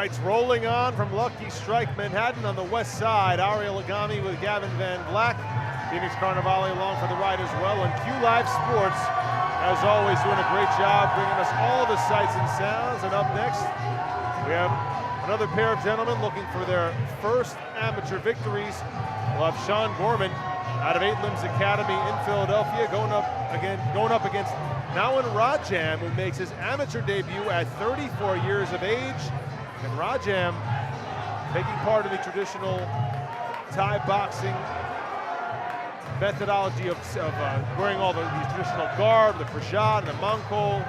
fights rolling on from Lucky Strike Manhattan on the west side. Ariel Agami with Gavin Van Black. Phoenix Carnivale along for the ride as well. And Q Live Sports, as always, doing a great job bringing us all the sights and sounds. And up next, we have another pair of gentlemen looking for their first amateur victories. We'll have Shawn Goreman out of 8 Limbs Academy in Philadelphia going up against Nawim Rodjam, who makes his amateur debut at 34 years of age. And Rodjam taking part in the traditional Thai boxing methodology of wearing all the traditional garb, the prashad, and the mankol.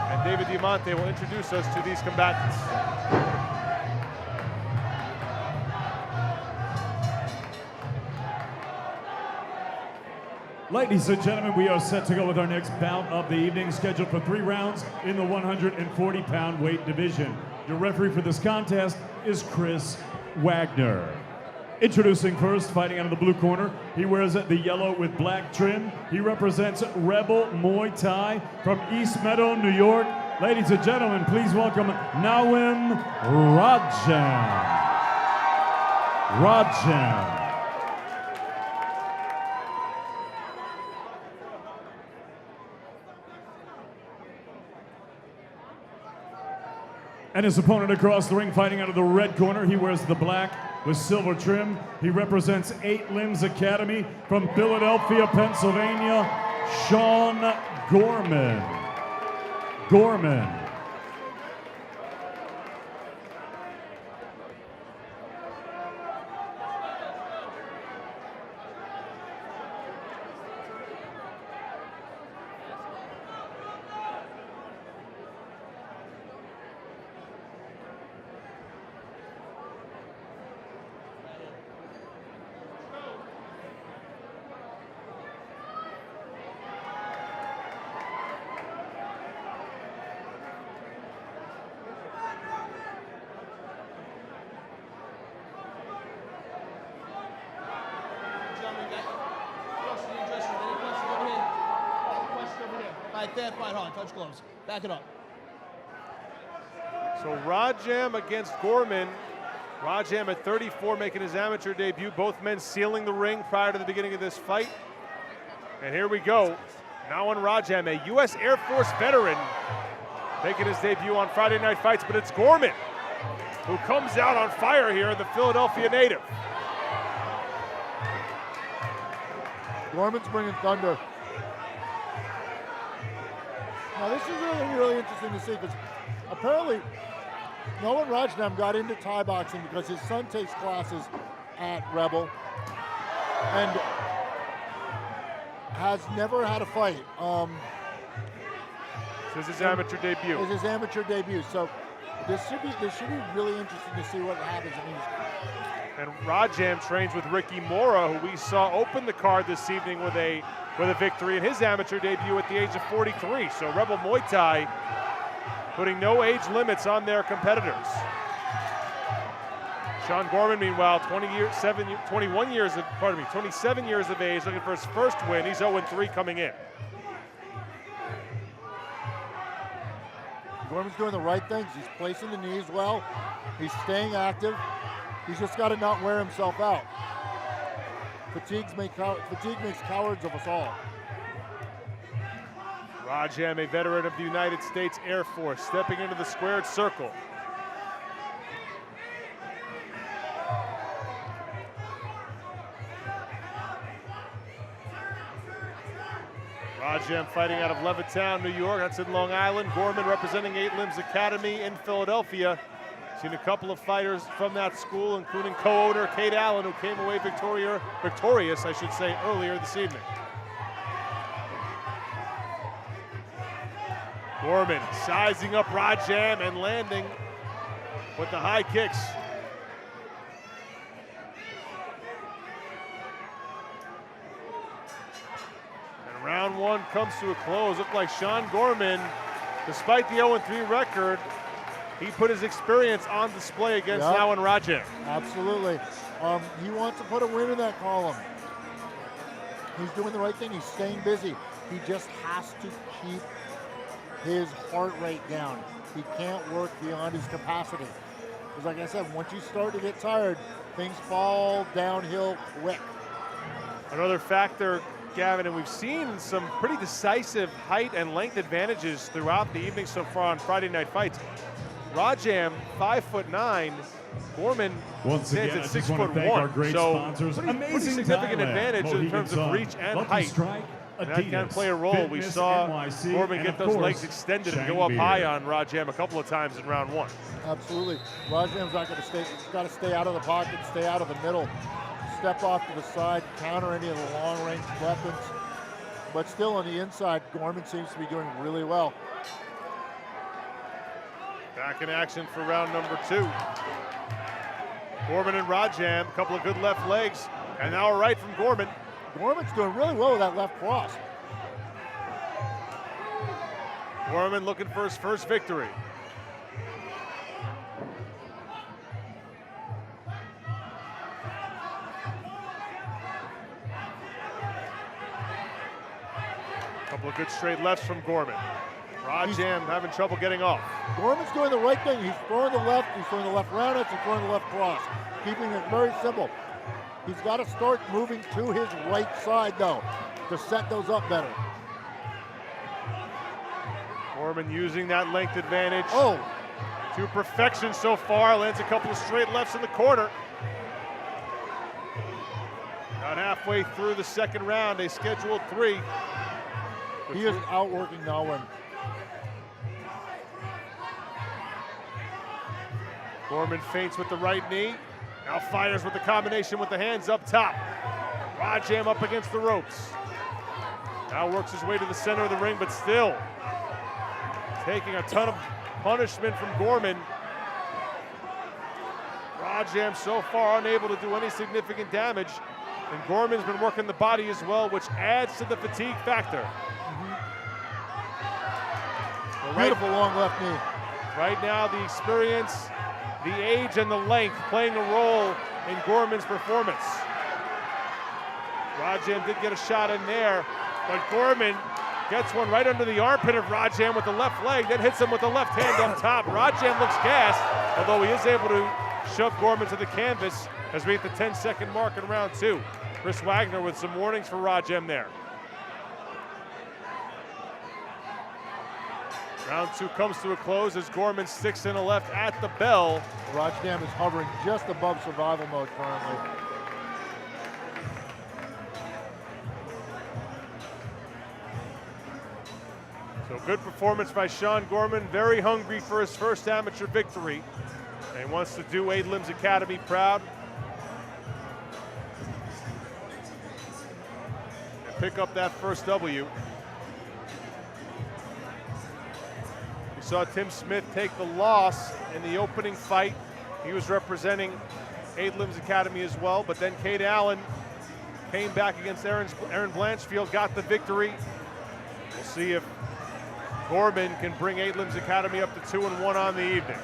And David Diamante will introduce us to these combatants. Ladies and gentlemen, we are set to go with our next bout of the evening, scheduled for 3 rounds in the 140-pound weight division. Your referee for this contest is Chris Wagner. Introducing first, fighting out of the blue corner, he wears the yellow with black trim. He represents Rebel Muay Thai from East Meadow, New York. Ladies and gentlemen, please welcome Nawim Rodjam. Rodjam. And his opponent across the ring, fighting out of the red corner, he wears the black with silver trim. He represents 8 Limbs Academy from Philadelphia, Pennsylvania, Shawn Goreman. Fight hard, touch gloves. Back it up. So Rodjam against Goreman. Rodjam at 34 making his amateur debut. Both men sealing the ring prior to the beginning of this fight. And here we go. Nawim Rodjam, a U.S. Air Force veteran, making his debut on Friday Night Fights, but it's Goreman who comes out on fire here in the Philadelphia native. Goreman's bringing thunder. Now this is really interesting to see because apparently Nawim Rodjam got into Thai boxing because his son takes classes at Rebel and has never had a fight. This is his amateur debut. This is his amateur debut. So this should be really interesting to see what happens. And Rodjam trains with Ricky Mora, who we saw open the card this evening with a victory in his amateur debut at the age of 43. So Rebel Muay Thai putting no age limits on their competitors. Shawn Goreman, meanwhile, 27 years of age, looking for his first win. He's 0-3 coming in. Goreman's doing the right things. He's placing the knees well. He's staying active. He's just got to not wear himself out. Fatigue makes cowards of us all. Rodjam, a veteran of the United States Air Force, stepping into the squared circle. Rodjam fighting out of Levittown, New York. That's in Long Island. Goreman representing 8 Limbs Academy in Philadelphia. Seen a couple of fighters from that school, including co-owner Kate Allen, who came away victorious, I should say, earlier this evening. Goreman sizing up Rodjam and landing with the high kicks. And round 1 comes to a close. Looked like Shawn Goreman, despite the 0-3 record, he put his experience on display against Nawim Rodjam. Absolutely. He wants to put a win in that column. He's doing the right thing. He's staying busy. He just has to keep his heart rate down. He can't work beyond his capacity. Because like I said, once you start to get tired, things fall downhill quick. Another factor, Gavin, and we've seen some pretty decisive height and length advantages throughout the evening so far on Friday Night Fights. Rodjam, 5'9", Goreman Once again, stands I at just want to thank our 6'1", great so sponsors. pretty Amazing significant Thailand, advantage in Mohegan terms of Sun, reach and Lucky height. Strike, And that can Adidas, play a role. We Fitness saw NYC, Goreman and get of those course, legs extended and go up Shang high Beer. on Rodjam a couple of times in round one. Absolutely. Rodjam's not going to stay. He's got to stay out of the pocket, stay out of the middle, step off to the side, counter any of the long-range weapons. But still on the inside, Goreman seems to be doing really well. Back in action for round number 2. Goreman and Rodjam, a couple of good left legs, and now a right from Goreman. Goreman's doing really well with that left cross. Goreman looking for his first victory. Couple of good straight lefts from Goreman. Rodjam having trouble getting off. Goreman's doing the right thing. He's throwing the left, he's throwing the left roundhouse, he's throwing the left cross. Keeping it very simple. He's got to start moving to his right side, though, to set those up better. Goreman using that length advantage Oh, to perfection so far. Lands a couple of straight lefts in the corner. About halfway through the second round, a scheduled 3. he is outworking Nawim. Goreman feints with the right knee. Now fires with the combination with the hands up top. Rodjam up against the ropes. Now works his way to the center of the ring, but still taking a ton of punishment from Goreman. Rodjam so far unable to do any significant damage. And Goreman's been working the body as well, which adds to the fatigue factor. Beautiful long left knee. Right now, the experience, the age, and the length playing a role in Goreman's performance. Rodjam did get a shot in there, but Goreman gets one right under the armpit of Rodjam with the left leg, then hits him with the left hand up top. Rodjam looks gassed, although he is able to shove Goreman to the canvas as we hit the 10-second mark in round 2. Chris Wagner with some warnings for Rodjam there. Round 2 comes to a close as Goreman sticks in a left at the bell. Rodjam is hovering just above survival mode currently. So good performance by Shawn Goreman, very hungry for his first amateur victory. And he wants to do Eight Limbs Academy proud. And pick up that first W. We saw Tim Smith take the loss in the opening fight. He was representing Eight Limbs Academy as well, but then Kate Allen came back against Aaron Blanchfield, got the victory. We'll see if Goreman can bring Eight Limbs Academy up to 2-1 on the evening.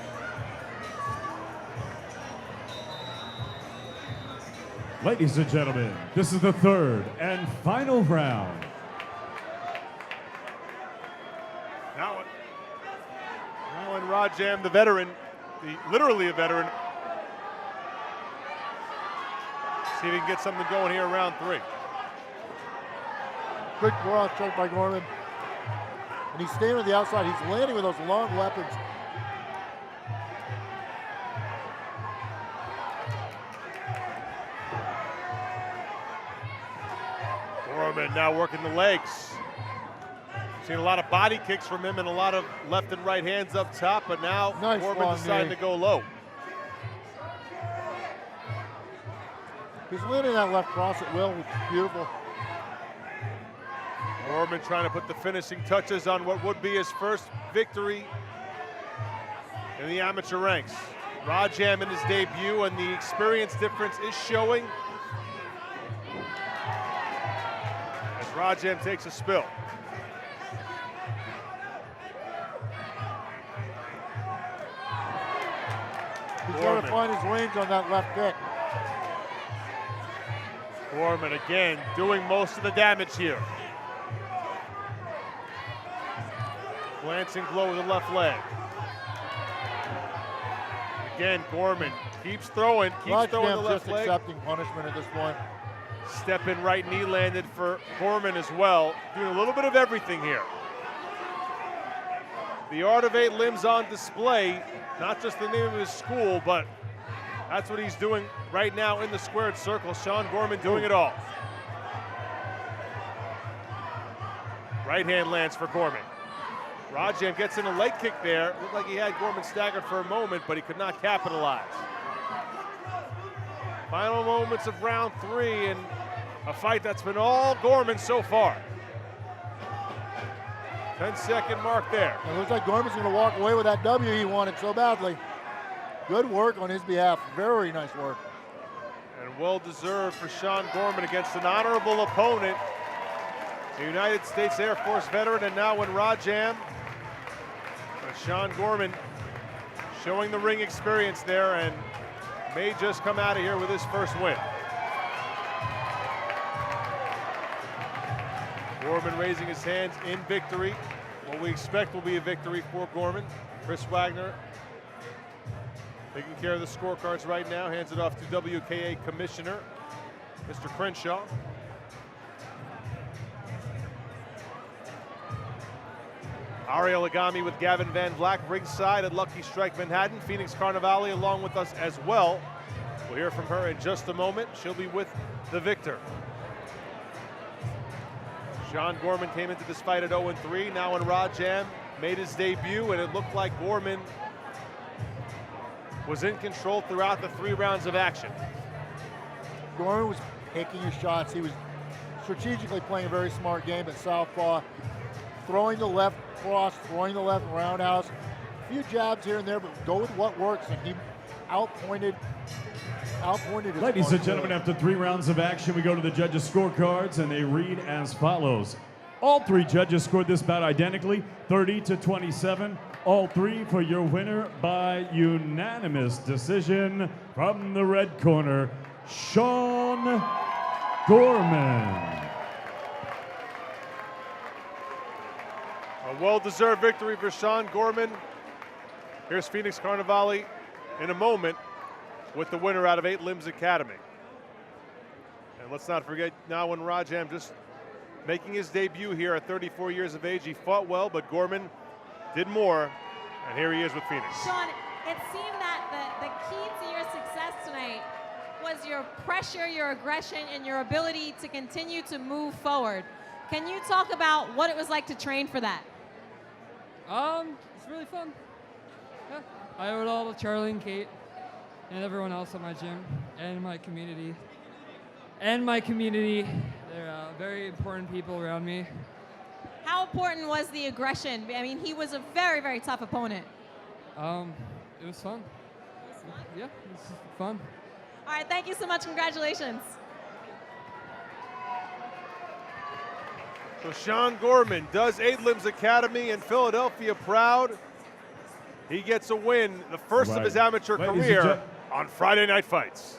Ladies and gentlemen, this is the third and final round. Now in Rodjam, the veteran, literally a veteran. See if he can get something going here in round 3. Good cross check by Goreman. And he's staying on the outside. He's landing with those long weapons. Goreman now working the legs. Seen a lot of body kicks from him and a lot of left and right hands up top, but now Nice Goreman long decided knee. to go low. He's landing that left cross at will, which is beautiful. Goreman trying to put the finishing touches on what would be his first victory in the amateur ranks. Rodjam in his debut, and the experience difference is showing as Rodjam takes a spill. He's trying to find his range on that left kick. Goreman again doing most of the damage here. Glancing blow with the left leg. Again, Goreman keeps throwing the Rodjam left just leg. accepting punishment at this point. Step in right knee landed for Goreman as well. Doing a little bit of everything here. The art of 8 limbs on display. Not just the name of his school, but that's what he's doing right now in the squared circle. Shawn Goreman doing it all. Right hand lands for Goreman. Rodjam gets in a leg kick there. Looked like he had Goreman staggered for a moment, but he could not capitalize. Final moments of round 3 and a fight that's been all Goreman so far. 10-second mark there. It looks like Goreman's going to walk away with that W he wanted so badly. Good work on his behalf. Very nice work. And well-deserved for Shawn Goreman against an honorable opponent. The United States Air Force veteran and now in Rodjam. Shawn Goreman showing the ring experience there and may just come out of here with his first win. Goreman raising his hands in victory. What we expect will be a victory for Goreman. Chris Wagner taking care of the scorecards right now. Hands it off to WKA Commissioner, Mr. Crenshaw. Ariel Agami with Gavin Van Vleck ringside at Lucky Strike Manhattan. Phoenix Carnivale along with us as well. We'll hear from her in just a moment. She'll be with the victor. Shawn Goreman came into this fight at 0-3, now in Rodjam, made his debut, and it looked like Goreman was in control throughout the 3 rounds of action. Goreman was picking his shots. He was strategically playing a very smart game at southpaw, throwing the left cross, throwing the left roundhouse. A few jabs here and there, but go with what works, and he outpointed his Ladies and opponent. gentlemen, after 3 rounds of action, we go to the judges' scorecards, and they read as follows. All 3 judges scored this bout identically, 30-27. All 3 for your winner by unanimous decision from the red corner, Shawn Goreman. A well-deserved victory for Shawn Goreman. Here's Phoenix Carnivale in a moment with the winner out of 8 Limbs Academy. And let's not forget now when Rodjam just making his debut here at 34 years of age. He fought well, but Goreman did more, and here he is with Phoenix. Shawn, it seemed that the key to your success tonight was your pressure, your aggression, and your ability to continue to move forward. Can you talk about what it was like to train for that? It's really fun. Yeah. I owe it all to Charlie and Kate and everyone else at my gym and my community. They're very important people around me. How important was the aggression? I mean, he was a very, very tough opponent. It was fun. Yeah, it was fun. All right, thank you so much. Congratulations. So Shawn Goreman does 8 Limbs Academy in Philadelphia proud. He gets a win, the first of his amateur Ladies and career on Friday Night Fights.